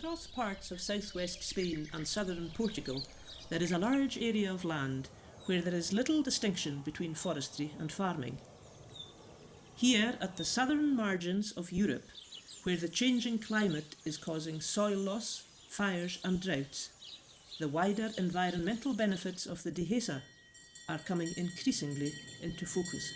across parts of southwest Spain and southern Portugal, there is a large area of land where there is little distinction between forestry and farming. Here, at the southern margins of Europe, where the changing climate is causing soil loss, fires and droughts, the wider environmental benefits of the Dehesa are coming increasingly into focus.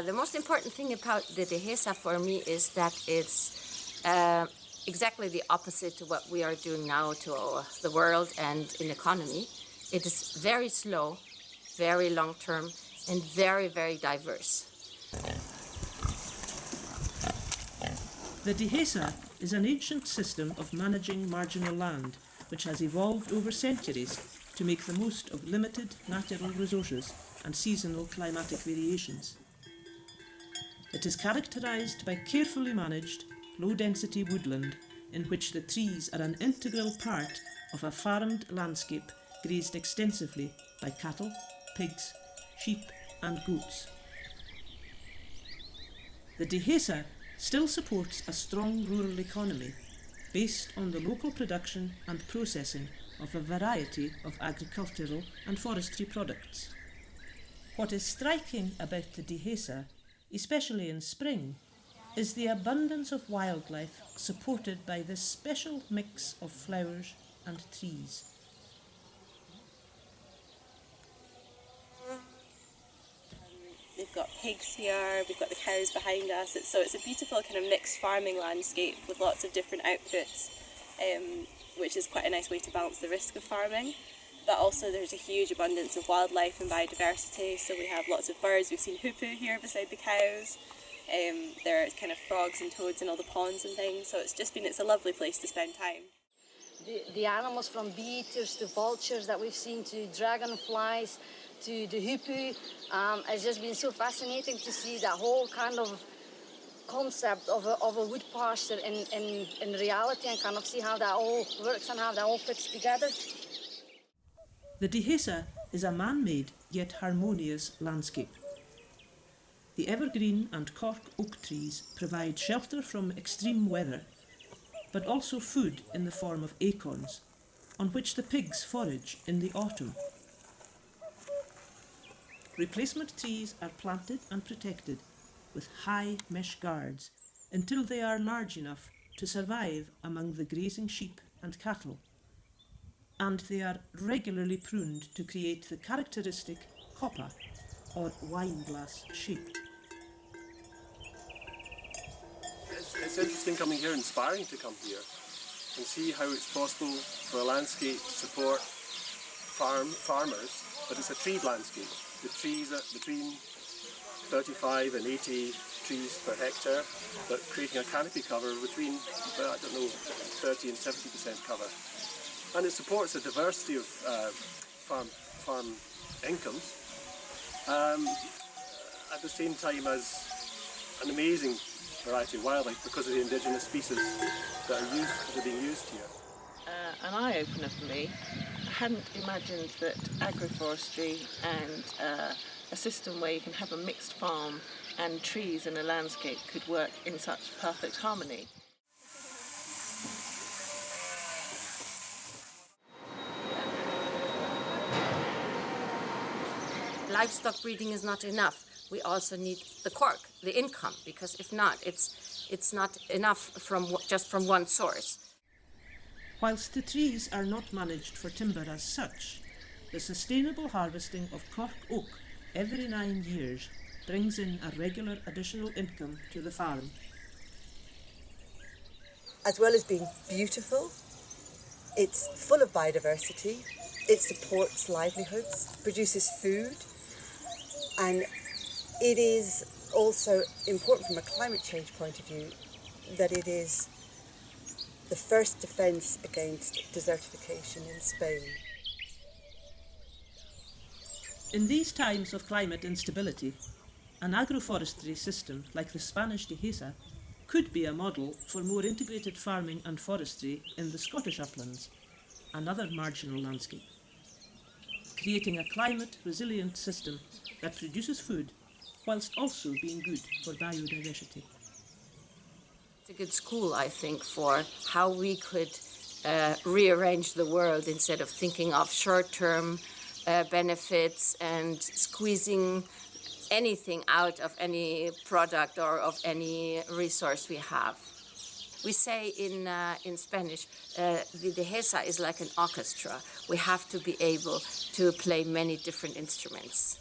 The most important thing about the Dehesa for me is that it's exactly the opposite to what we are doing now to the world and in the economy. It is very slow, very long-term, and very, very diverse. The Dehesa is an ancient system of managing marginal land which has evolved over centuries to make the most of limited natural resources and seasonal climatic variations. It is characterised by carefully managed, low-density woodland in which the trees are an integral part of a farmed landscape grazed extensively by cattle, pigs, sheep and goats. The Dehesa still supports a strong rural economy based on the local production and processing of a variety of agricultural and forestry products. What is striking about the Dehesa, especially in spring, is the abundance of wildlife supported by this special mix of flowers and trees. We've got pigs here, we've got the cows behind us, so it's a beautiful kind of mixed farming landscape with lots of different outputs, which is quite a nice way to balance the risk of farming. But also there's a huge abundance of wildlife and biodiversity, so we have lots of birds. We've seen hoopoe here beside the cows. There are kind of frogs and toads in all the ponds and things, so it's a lovely place to spend time. The animals, from bee-eaters to vultures that we've seen to dragonflies to the hoopoe, it's just been so fascinating to see that whole kind of concept of a wood pasture in reality, and kind of see how that all works and how that all fits together. The Dehesa is a man-made yet harmonious landscape. The evergreen and cork oak trees provide shelter from extreme weather, but also food in the form of acorns, on which the pigs forage in the autumn. Replacement trees are planted and protected with high mesh guards until they are large enough to survive among the grazing sheep and cattle, and they are regularly pruned to create the characteristic coppa or wine glass shape. It's interesting coming here, inspiring to come here and see how it's possible for a landscape to support farmers, but it's a treed landscape. The trees are between 35 and 80 trees per hectare, but creating a canopy cover between, 30 and 70% cover. And it supports a diversity of farm incomes, at the same time as an amazing variety of wildlife because of the indigenous species that are being used here. An eye-opener for me. I hadn't imagined that agroforestry and a system where you can have a mixed farm and trees in a landscape could work in such perfect harmony. Livestock breeding is not enough. We also need the cork, the income, because if not, it's not enough just from one source. Whilst the trees are not managed for timber as such, the sustainable harvesting of cork oak every 9 years brings in a regular additional income to the farm. As well as being beautiful, it's full of biodiversity, it supports livelihoods, produces food, and it is also important from a climate change point of view that it is the first defence against desertification in Spain. In these times of climate instability, an agroforestry system like the Spanish Dehesa could be a model for more integrated farming and forestry in the Scottish uplands, another marginal landscape, creating a climate-resilient system that produces food whilst also being good for biodiversity. a good school, I think, for how we could rearrange the world instead of thinking of short-term benefits and squeezing anything out of any product or of any resource we have. We say in Spanish, the Dehesa is like an orchestra. We have to be able to play many different instruments.